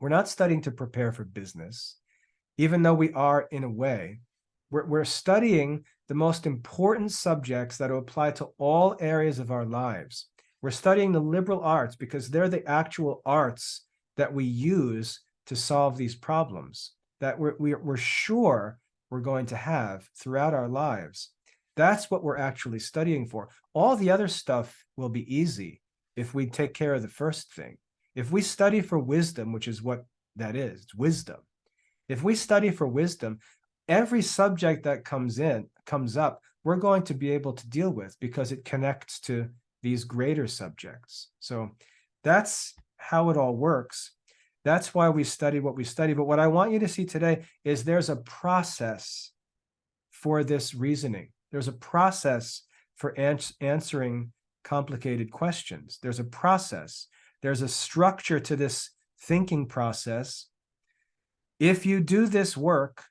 We're not studying to prepare for business, even though we are in a way. We're studying the most important subjects that will apply to all areas of our lives. We're studying the liberal arts because they're the actual arts that we use to solve these problems that we're sure we're going to have throughout our lives. That's what we're actually studying for. All the other stuff will be easy if we take care of the first thing. If we study for wisdom, which is what that is, it's wisdom. If we study for wisdom, every subject that comes up, we're going to be able to deal with because it connects to these greater subjects. So that's how it all works. That's why we study what we study. But what I want you to see today is there's a process for this reasoning. There's a process for answering complicated questions. There's a process. There's a structure to this thinking process. If you do this work,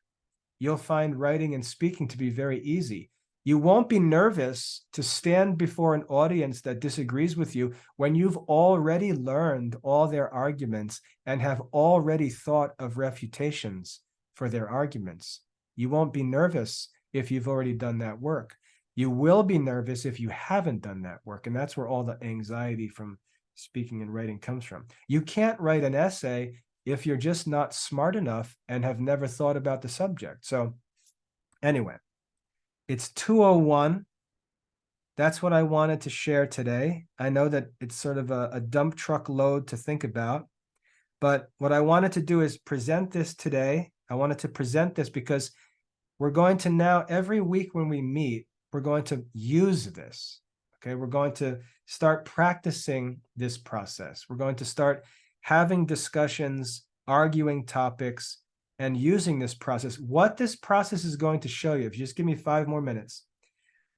you'll find writing and speaking to be very easy. You won't be nervous to stand before an audience that disagrees with you when you've already learned all their arguments and have already thought of refutations for their arguments. You won't be nervous if you've already done that work. You will be nervous if you haven't done that work. And that's where all the anxiety from speaking and writing comes from. You can't write an essay if you're just not smart enough and have never thought about the subject. So anyway, it's 2:01. That's what I wanted to share today. I know that it's sort of a dump truck load to think about, but what I wanted to do is present this today. I wanted to present this because we're going to now, every week when we meet, we're going to use this. Okay, we're going to start practicing this process. We're going to start having discussions, arguing topics, and using this process. What this process is going to show you, if you just give me 5 more minutes,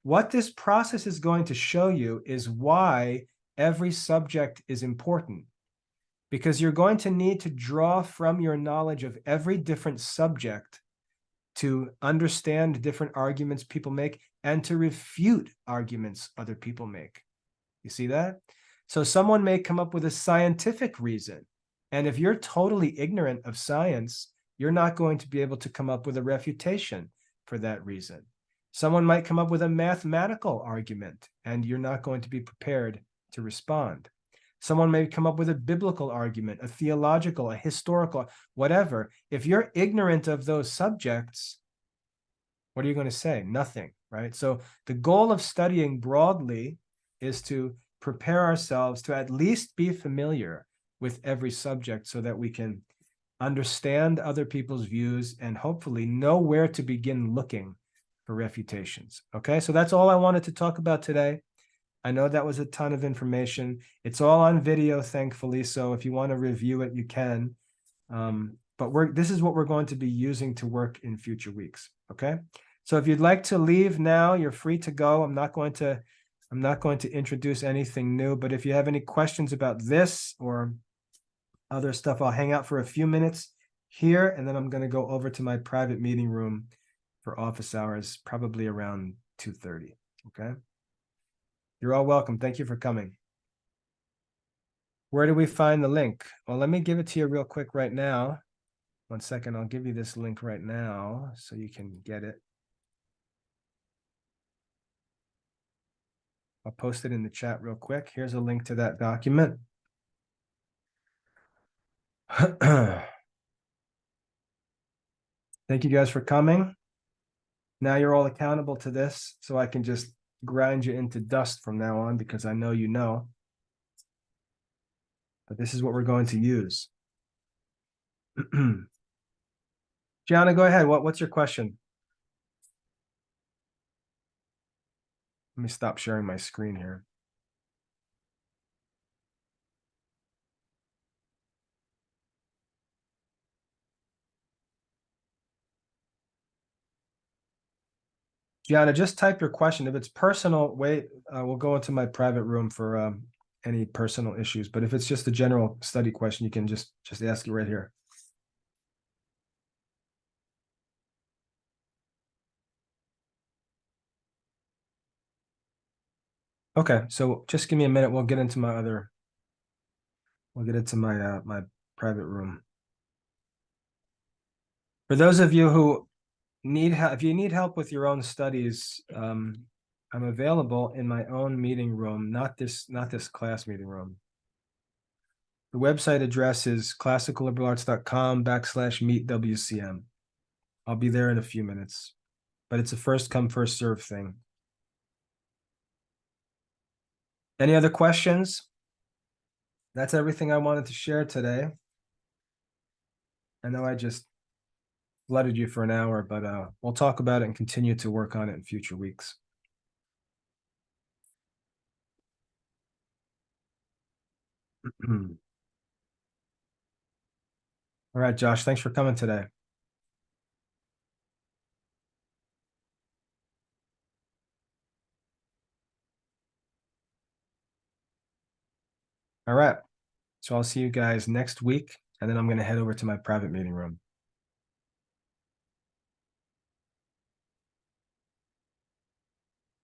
what this process is going to show you is why every subject is important. Because you're going to need to draw from your knowledge of every different subject to understand different arguments people make and to refute arguments other people make. You see that? So someone may come up with a scientific reason. And if you're totally ignorant of science, you're not going to be able to come up with a refutation for that reason. Someone might come up with a mathematical argument, and you're not going to be prepared to respond. Someone may come up with a biblical argument, a theological, a historical, whatever. If you're ignorant of those subjects, what are you going to say? Nothing, right? So the goal of studying broadly is to prepare ourselves to at least be familiar with every subject so that we can understand other people's views and hopefully know where to begin looking for refutations. Okay, so that's all I wanted to talk about today. I know that was a ton of information. It's all on video, thankfully. So if you want to review it, you can. But this is what we're going to be using to work in future weeks. Okay. So if you'd like to leave now, you're free to go. I'm not going to introduce anything new, but if you have any questions about this or other stuff, I'll hang out for a few minutes here, and then I'm going to go over to my private meeting room for office hours, probably around 2:30. Okay. You're all welcome. Thank you for coming. Where do we find the link? Well, let me give it to you real quick right now. 1 second, I'll give you this link right now so you can get it. I'll post it in the chat real quick. Here's a link to that document. Thank you guys for coming. Now you're all accountable to this, so I can just grind you into dust from now on because I know you know. But this is what we're going to use. Gianna, go ahead. What's your question? Let me stop sharing my screen here. Gianna, just type your question. If it's personal, wait, we'll go into my private room for any personal issues. But if it's just a general study question, you can just ask it right here. Okay, so just give me a minute. We'll get into my my private room. For those of you who need help, if you need help with your own studies, I'm available in my own meeting room, not this class meeting room. The website address is classicalliberalarts.com/meetwcm. I'll be there in a few minutes, but it's a first come, first serve thing. Any other questions? That's everything I wanted to share today. I know I just flooded you for an hour, but we'll talk about it and continue to work on it in future weeks. All right, Josh, thanks for coming today. All right. So I'll see you guys next week, and then I'm going to head over to my private meeting room.